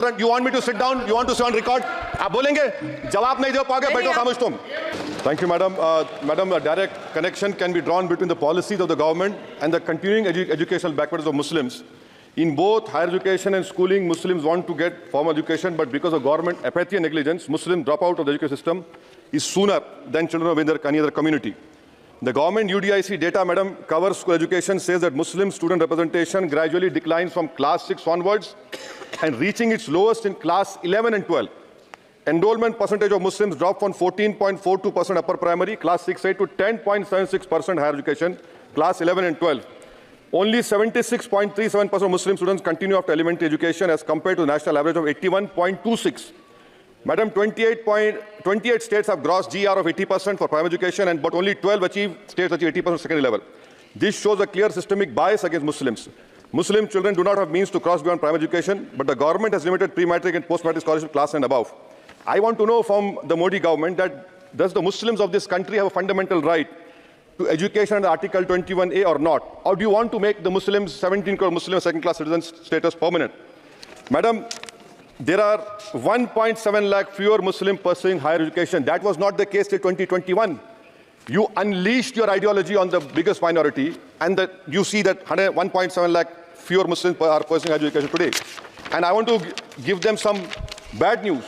You want me to sit down? You want to sit on record? आप बोलेंगे? जवाब नहीं दे पाओगे, बैठो खामोश तुम. Thank you, madam. Madam, a direct connection can be drawn between the policies of the government and the continuing educational backwards of Muslims. In both higher education and schooling, Muslims want to get formal education, but because of government apathy and negligence, Muslims drop out of the education system is sooner than children of any other community. The government UDIC data, madam, covers school education, says that Muslim student representation gradually declines from class 6 onwards and reaching its lowest in class 11 and 12. Enrollment percentage of Muslims dropped from 14.42% upper primary, class 6A, to 10.76% higher education, class 11 and 12. Only 76.37% of Muslim students continue after elementary education as compared to the national average of 81.26%. Madam, 28 states have gross GR of 80% for primary education, but only 12 states achieve 80% secondary level. This shows a clear systemic bias against Muslims. Muslim children do not have means to cross beyond primary education, but the government has limited pre-matric and post-matric scholarship class and above. I want to know from the Modi government that does the Muslims of this country have a fundamental right to education under Article 21A or not? Or do you want to make the Muslims, 17 crore Muslim second-class citizens status permanent? Madam, there are 1.7 lakh fewer Muslims pursuing higher education. That was not the case till 2021. You unleashed your ideology on the biggest minority, and you see that 1.7 lakh fewer Muslims are pursuing higher education today. And I want to give them some bad news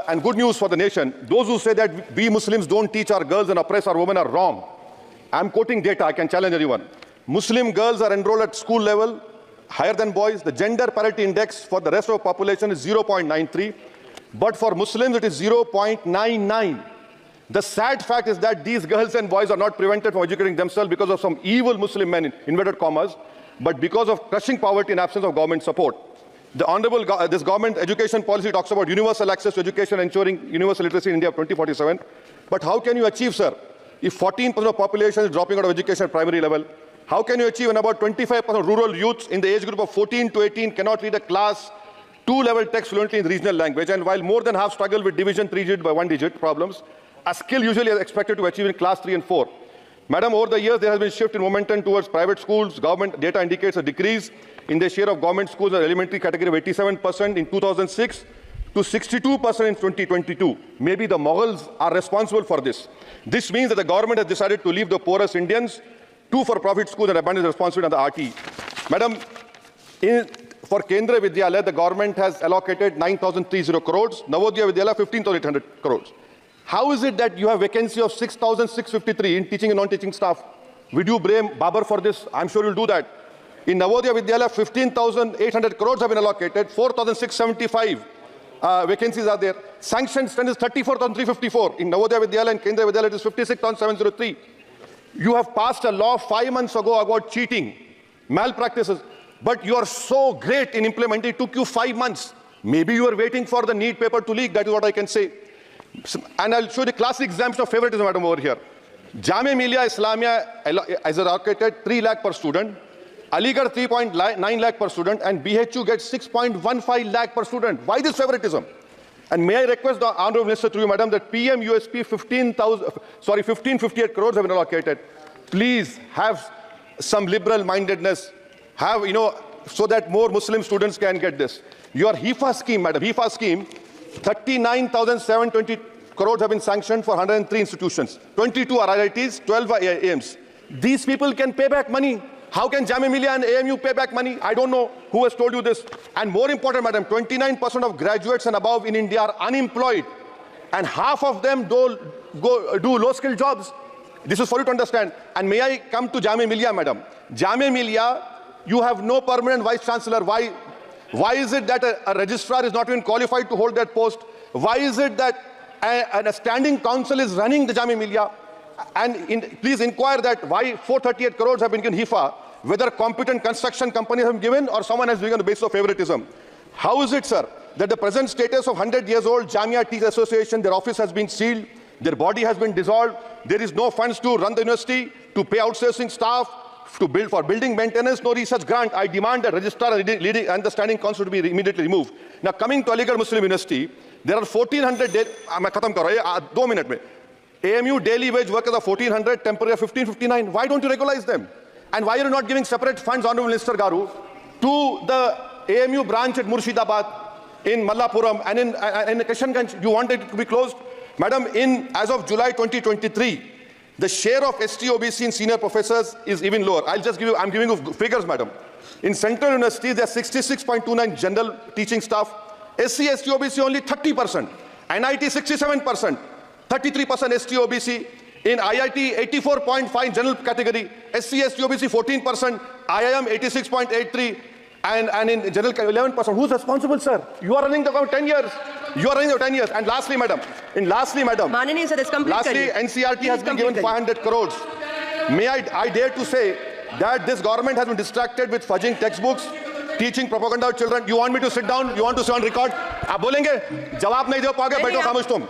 and good news for the nation. Those who say that we Muslims don't teach our girls and oppress our women are wrong. I'm quoting data. I can challenge anyone. Muslim girls are enrolled at school level higher than boys. The gender parity index for the rest of the population is 0.93, but for Muslims it is 0.99. The sad fact is that these girls and boys are not prevented from educating themselves because of some evil Muslim men, in inverted commas, but because of crushing poverty and absence of government support. This government education policy talks about universal access to education, ensuring universal literacy in India 2047. But how can you achieve, sir, if 14% of the population is dropping out of education at primary level? How can you achieve when about 25% of rural youths in the age group of 14 to 18 cannot read a class 2 level text fluently in regional language? And while more than half struggle with division 3-digit by 1-digit problems, a skill usually is expected to achieve in class 3 and 4. Madam, over the years, there has been a shift in momentum towards private schools. Government data indicates a decrease in the share of government schools in the elementary category of 87% in 2006 to 62% in 2022. Maybe the Mughals are responsible for this. This means that the government has decided to leave the poorest Indians to for-profit schools and abandon the responsibility on the RT. Madam, for Kendra Vidyalaya, the government has allocated 9,030 crores, Navodaya Vidyalaya 15,800 crores. How is it that you have vacancy of 6,653 in teaching and non-teaching staff? Would you blame Babar for this? I'm sure you'll do that. In Navodaya Vidyalaya, 15,800 crores have been allocated, 4,675 vacancies are there. Sanctioned strength is 34,354. In Navodaya Vidyalaya and Kendra Vidyalaya, it is 56,703. You have passed a law 5 months ago about cheating, malpractices, but you are so great in implementing. It took you 5 months. Maybe you are waiting for the NEET paper to leak. That is what I can say. And I'll show you the classic example of favoritism, madam, over here. Jamia Millia Islamia is allocated 3 lakh per student, Aligarh 3.9 lakh per student, and BHU gets 6.15 lakh per student. Why this favoritism? And may I request the Honourable Minister through you, madam, that PM USP 1558 crores have been allocated. Please have some liberal mindedness, so that more Muslim students can get this. Your HIFA scheme, madam, HIFA scheme, 39,720 crores have been sanctioned for 103 institutions. 22 are IITs, 12 are AIMs. These people can pay back money. How can Jamia Millia and AMU pay back money? I don't know who has told you this. And more important, madam, 29% of graduates and above in India are unemployed. And half of them do low-skill jobs. This is for you to understand. And may I come to Jamia Millia, madam? Jamia Millia, you have no permanent vice-chancellor. Why is it that a registrar is not even qualified to hold that post? Why is it that a standing council is running the Jamia Millia? And please inquire that why 438 crores have been given HIFA, whether competent construction companies have given or someone has given on the basis of favoritism. How is it, sir, that the present status of 100 years old Jamia Teachers Association, their office has been sealed, their body has been dissolved, there is no funds to run the university, to pay outsourcing staff, to build for building maintenance, no research grant? I demand that registrar leading and the standing council to be immediately removed. Now, coming to Aligarh Muslim University, there are 1,400 2 minutes. AMU daily wage workers are 1,400, temporary 1,559. Why don't you regularize them? And why are you not giving separate funds, Honourable Minister Garu, to the AMU branch at Murshidabad, in Mallapuram and in Kishanganj, you want it to be closed? Madam, as of July 2023, the share of ST-OBC in senior professors is even lower. I'm giving you figures, madam. In Central University, there are 66.29 general teaching staff. SC, ST-OBC only 30%. NIT 67%. 33% ST-OBC. In IIT, 84.5 general category. SC, ST-OBC 14%. IIM 86.83. And in general 11%. Who's responsible, sir? You are running the government 10 years. You are running the 10 years. And lastly, madam. Manani, sir, lastly, NCRT has been given 500 crores. May I dare to say that this government has been distracted with fudging textbooks, teaching propaganda to children. You want me to sit down? You want to sit on record? आप बोलेंगे? जवाब नहीं दे पाओगे? बैठो खामोश तुम.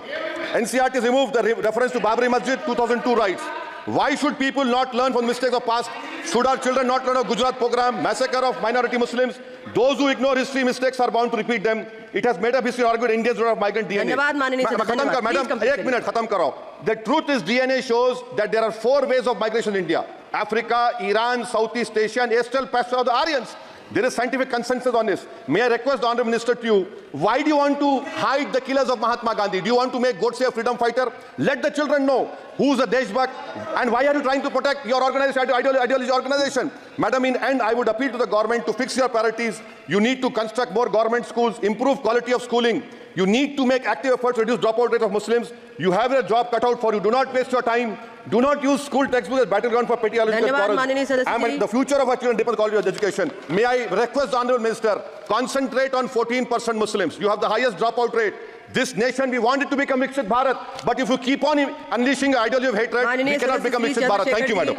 NCRT has removed the reference to Babri Masjid 2002 rights. Why should people not learn from mistakes of past? Should our children not learn of Gujarat program, massacre of minority Muslims? Those who ignore history mistakes are bound to repeat them. It has made up history argued India's role of migrant DNA. Madam, 1 minute, khatam karo. The truth is DNA shows that there are 4 ways of migration in India. Africa, Iran, Southeast Asia, and Eastern Pasture of the Aryans. There is scientific consensus on this. May I request the Honourable Minister to you, why do you want to hide the killers of Mahatma Gandhi? Do you want to make Godse a freedom fighter? Let the children know who's a Deshbhakt and why are you trying to protect your organization, ideology organization? Madam, in end, I would appeal to the government to fix your priorities. You need to construct more government schools, improve quality of schooling. You need to make active efforts to reduce dropout rate of Muslims. You have a job cut out for you. Do not waste your time. Do not use school textbooks as battleground for petty ideological quarrels. The future of our children depends on quality of education. May I request the Honourable Minister, concentrate on 14% Muslims. You have the highest dropout rate. This nation, we want it to become Viksit Bharat. But if you keep on unleashing the ideology of hatred, we cannot become Viksit Bharat. Thank you, madam.